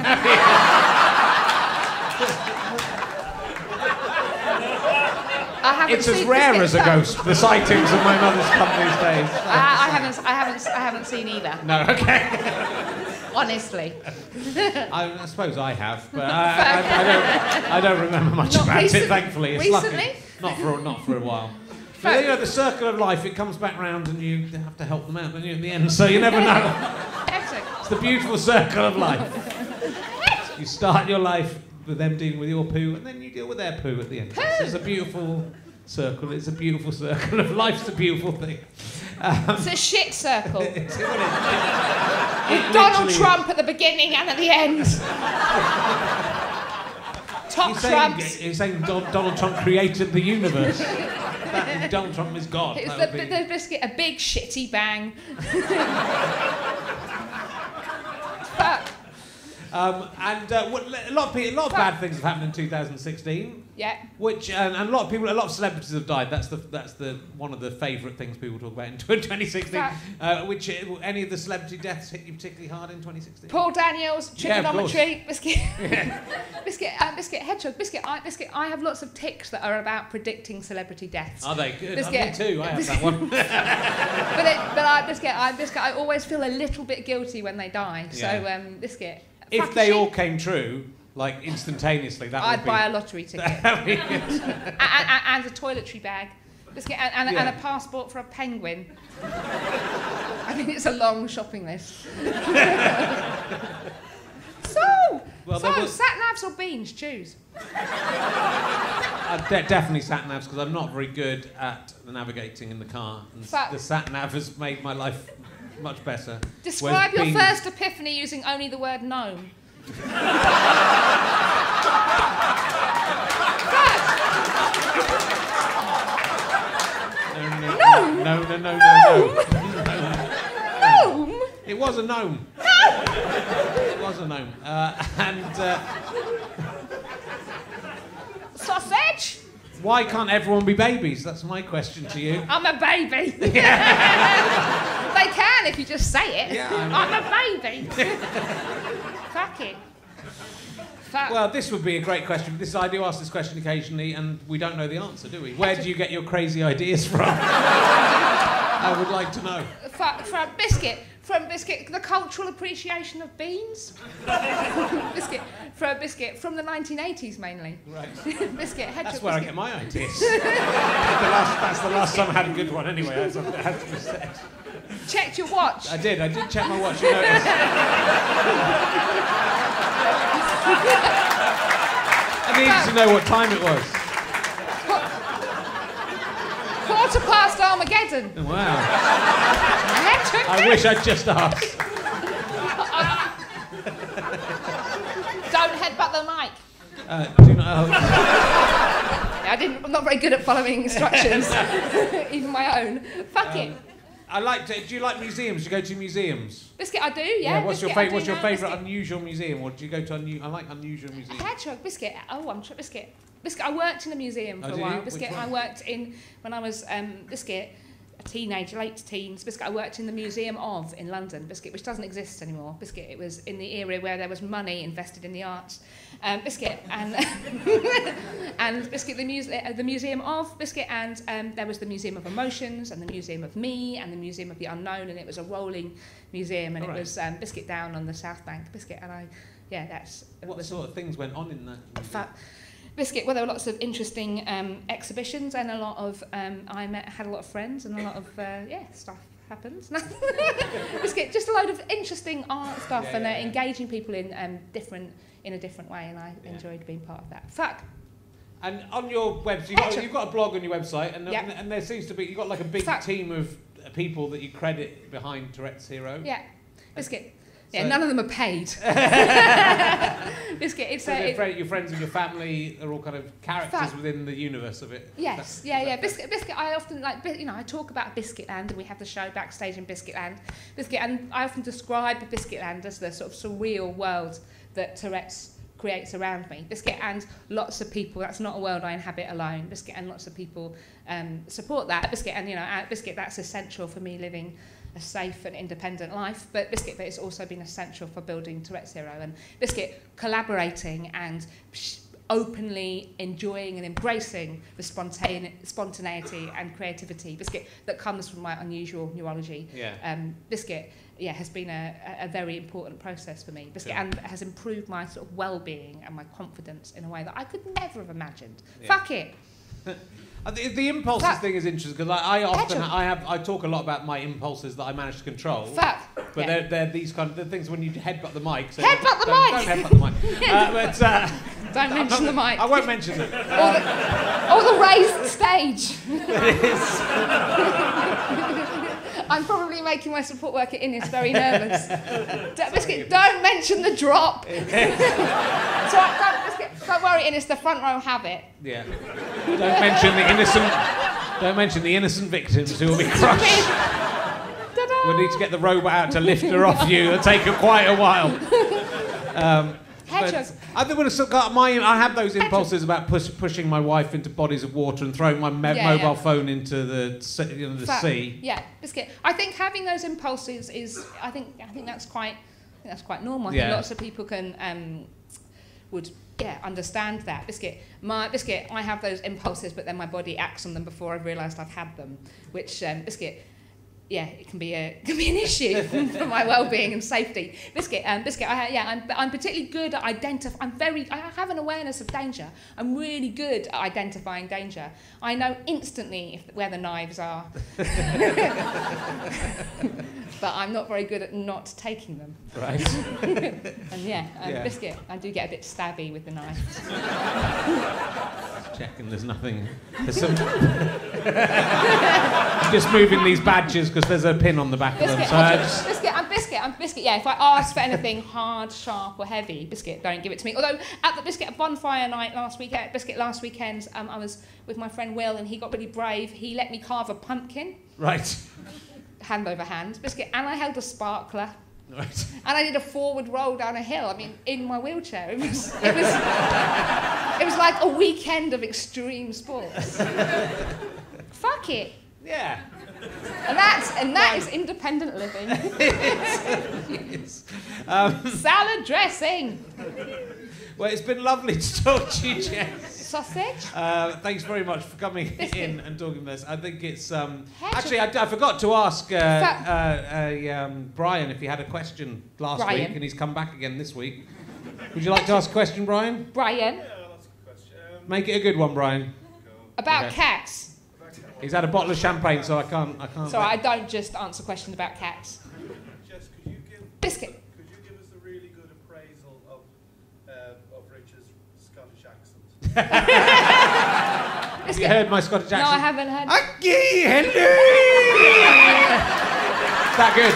[SPEAKER 3] haven't.
[SPEAKER 1] It's as rare as a ghost. The sightings of my mother's cunt these days.
[SPEAKER 3] I haven't seen either.
[SPEAKER 1] No, okay.
[SPEAKER 3] Honestly.
[SPEAKER 1] I suppose I have, but I don't remember much about it. Thankfully, it's
[SPEAKER 3] recently?
[SPEAKER 1] Lucky. Not for a while. But the circle of life, it comes back round and you have to help them out, don't you, in the end, so you never know. It's the beautiful circle of life. You start your life with them dealing with your poo, and then you deal with their poo at the end. It's a beautiful circle. It's a beautiful circle of life's a beautiful thing.
[SPEAKER 3] It's a shit circle. With Donald Trump at the beginning and at the end. Top Trumps.
[SPEAKER 1] You're saying Donald Trump created the universe? That Donald Trump is God.
[SPEAKER 3] It was
[SPEAKER 1] That
[SPEAKER 3] the
[SPEAKER 1] would be-
[SPEAKER 3] Biscuit, a big shitty bang. Fuck.
[SPEAKER 1] A lot of bad things have happened in 2016.
[SPEAKER 3] Yeah.
[SPEAKER 1] Which and a lot of celebrities have died. That's the one of the favourite things people talk about in 2016. Which any of the celebrity deaths hit you particularly hard in 2016?
[SPEAKER 3] Paul Daniels, trigonometry, Biscuit,
[SPEAKER 1] Yeah.
[SPEAKER 3] Biscuit, hedgehog, Biscuit. I have lots of ticks that are about predicting celebrity deaths.
[SPEAKER 1] Are they good?
[SPEAKER 3] Biscuit.
[SPEAKER 1] Me too. I have that one.
[SPEAKER 3] Biscuit, I always feel a little bit guilty when they die.
[SPEAKER 1] Yeah.
[SPEAKER 3] So, Biscuit.
[SPEAKER 1] If they all came true, like instantaneously,
[SPEAKER 3] I'd buy a lottery ticket.
[SPEAKER 1] That'd be good.
[SPEAKER 3] and a toiletry bag. Biscuit, and a passport for a penguin. I mean, it's a long shopping list. Sat-navs or beans? Choose.
[SPEAKER 1] Definitely sat-navs, because I'm not very good at the navigating in the car. And the sat-nav has made my life much better.
[SPEAKER 3] Describe your first epiphany using only the word gnome.
[SPEAKER 1] No.
[SPEAKER 3] Gnome?
[SPEAKER 1] It was a gnome.
[SPEAKER 3] No!
[SPEAKER 1] It was a gnome.
[SPEAKER 3] Sausage?
[SPEAKER 1] Why can't everyone be babies? That's my question to you.
[SPEAKER 3] I'm a baby. They can if you just say it.
[SPEAKER 1] Yeah,
[SPEAKER 3] I'm a baby. Fuck it.
[SPEAKER 1] Well, this would be a great question. I do ask this question occasionally, and we don't know the answer, do we? Where do you get your crazy ideas from? I would like to know.
[SPEAKER 3] From Biscuit, the cultural appreciation of beans. Biscuit, from the 1980s mainly.
[SPEAKER 1] Right.
[SPEAKER 3] Biscuit, hedgehog.
[SPEAKER 1] That's where I get my ideas. That's the last time I had a good one anyway, as I have to be said.
[SPEAKER 3] Checked your watch.
[SPEAKER 1] I did check my watch, you noticed. I needed to know what time it was.
[SPEAKER 3] 1:15 Armageddon.
[SPEAKER 1] Wow.
[SPEAKER 3] Hedgehog.
[SPEAKER 1] I wish I'd just asked.
[SPEAKER 3] Don't headbutt the mic.
[SPEAKER 1] Do not.
[SPEAKER 3] I'm not very good at following instructions, even my own. Fuck it.
[SPEAKER 1] Do you like museums? Do you go to museums?
[SPEAKER 3] Biscuit, I do, yeah.
[SPEAKER 1] What's your
[SPEAKER 3] Biscuit,
[SPEAKER 1] what's your favourite
[SPEAKER 3] Biscuit.
[SPEAKER 1] unusual museum? Or do you go to I like unusual museums.
[SPEAKER 3] Hedgehog, Biscuit. Biscuit. Biscuit, I worked in a museum for a while. Biscuit, I worked in, when I was, Biscuit, a teenager, late teens, Biscuit, I worked in the Museum of in London, Biscuit, which doesn't exist anymore. Biscuit, it was in the era where there was money invested in the arts. Biscuit, and and Biscuit, the Museum of Biscuit, and there was the Museum of Emotions, and the Museum of Me, and the Museum of the Unknown, and it was a rolling museum, and it was Biscuit down on the South Bank, Biscuit, and
[SPEAKER 1] What sort of things went on in that?
[SPEAKER 3] Biscuit, well, there were lots of interesting exhibitions, and a lot of had a lot of friends, and a lot of stuff happens. Biscuit, just a load of interesting art stuff, engaging people in a different way, and I enjoyed being part of that. Fuck.
[SPEAKER 1] And on your website, you've got a blog on your website, and there seems to be, you've got like a big team of people that you credit behind Tourette's Hero.
[SPEAKER 3] Yeah, Biscuit. Yeah, none of them are paid. Biscuit, it's
[SPEAKER 1] your friends and your family are all kind of characters within the universe of it.
[SPEAKER 3] Yes, Biscuit. I often I talk about Biscuitland, and we have the show backstage in Biscuitland. Biscuit, and I often describe Biscuitland as the sort of surreal world that Tourette's creates around me. Biscuit, and lots of people. That's not a world I inhabit alone. Biscuit, and lots of people support that. Biscuit, and Biscuit. That's essential for me living a safe and independent life, but it's also been essential for building Tourette's Hero, and Biscuit collaborating and openly enjoying and embracing the spontaneity and creativity, Biscuit, that comes from my unusual neurology. Biscuit, has been a very important process for me, Biscuit, and has improved my sort of well-being and my confidence in a way that I could never have imagined. Fuck it.
[SPEAKER 1] The impulses thing is interesting, because I talk a lot about my impulses that I manage to control. But they're these kind of things when you headbutt the mic. So
[SPEAKER 3] headbutt the mic!
[SPEAKER 1] Don't headbutt the mic.
[SPEAKER 3] Don't mention the mic.
[SPEAKER 1] I won't mention it.
[SPEAKER 3] Or the raised stage. I'm probably making my support worker Innes very nervous. Biscuit, don't mention the drop. Biscuit, don't worry, Innes, the front row have it.
[SPEAKER 1] Yeah. Don't mention the innocent Don't mention the innocent victims who will be crushed. We'll need to get the robot out to lift her off you. It'll take her quite a while.
[SPEAKER 3] Hedgehog.
[SPEAKER 1] I think when I have those impulses about pushing my wife into bodies of water and throwing my mobile phone into the sea.
[SPEAKER 3] Yeah, Biscuit. I think having those impulses is. I think that's quite normal. I think lots of people would understand that. Biscuit. I have those impulses, but then my body acts on them before I've realised I've had them, which Biscuit. Yeah, it can be an issue for my well-being and safety. Biscuit. I'm particularly good at identifying. I have an awareness of danger. I'm really good at identifying danger. I know instantly where the knives are. But I'm not very good at not taking them.
[SPEAKER 1] Right.
[SPEAKER 3] And Biscuit, I do get a bit stabby with the knife.
[SPEAKER 1] Checking there's nothing. There's some. Just moving these badges because there's a pin on the back of them. So
[SPEAKER 3] I'm Biscuit. Yeah, if I ask for anything hard, sharp, or heavy, Biscuit, don't give it to me. Although at the Biscuit bonfire night last weekend, I was with my friend Will, and he got really brave. He let me carve a pumpkin.
[SPEAKER 1] Right.
[SPEAKER 3] Hand over hand, Biscuit, and I held a sparkler.
[SPEAKER 1] Right.
[SPEAKER 3] And I did a forward roll down a hill. I mean, in my wheelchair. It was like a weekend of extreme sports. Fuck it.
[SPEAKER 1] Yeah.
[SPEAKER 3] And that is independent living.
[SPEAKER 1] It is.
[SPEAKER 3] Salad dressing.
[SPEAKER 1] Well, it's been lovely to talk to you, Jess.
[SPEAKER 3] Sausage.
[SPEAKER 1] Thanks very much for coming in and talking this. I think it's actually I forgot to ask Brian if he had a question last week, and he's come back again this week. Would you like to ask a question, Brian?
[SPEAKER 3] Brian.
[SPEAKER 2] Yeah, I'll ask a question.
[SPEAKER 1] Make it a good one, Brian.
[SPEAKER 3] About cats.
[SPEAKER 1] He's had a bottle of champagne, so I can't.
[SPEAKER 3] So I don't just answer questions about cats.
[SPEAKER 2] Jess, could you give
[SPEAKER 3] Biscuit.
[SPEAKER 2] Could you give us a really good appraisal of Richard's Scottish accent?
[SPEAKER 1] Have you heard my Scottish accent?
[SPEAKER 3] No, I haven't heard.
[SPEAKER 1] Aki, hello. That good?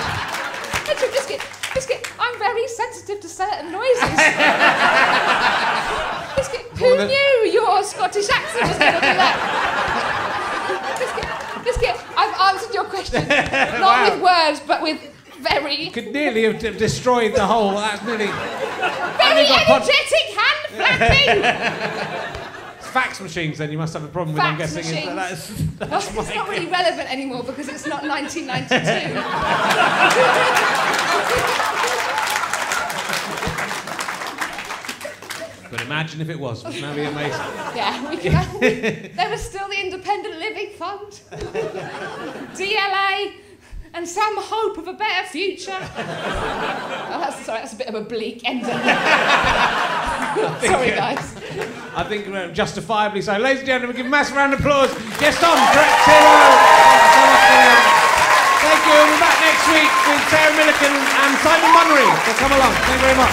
[SPEAKER 3] Biscuit, I'm very sensitive to certain noises. Biscuit, who knew your Scottish accent was going to do that? Biscuit, I've answered your question, not with words, but with very...
[SPEAKER 1] You could nearly have destroyed the whole... That's nearly...
[SPEAKER 3] Very energetic hand flapping!
[SPEAKER 1] It's fax machines, then you must have a problem with, I'm guessing. That's
[SPEAKER 3] it's not really relevant anymore because it's not 1992.
[SPEAKER 1] But imagine if it was. Wouldn't that be amazing?
[SPEAKER 3] Yeah, there was still the Independent Living Fund, DLA, and some hope of a better future. That's a bit of a bleak ending. Sorry, guys.
[SPEAKER 1] I think justifiably so. Ladies and gentlemen, give a massive round of applause. Jess Thom, Tourettes Superhero. Thank you. We'll be back next week with Sarah Millican and Simon Munnery. So come along. Thank you very much.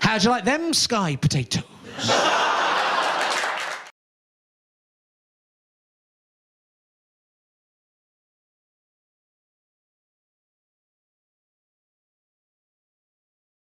[SPEAKER 1] How'd you like them sky potatoes?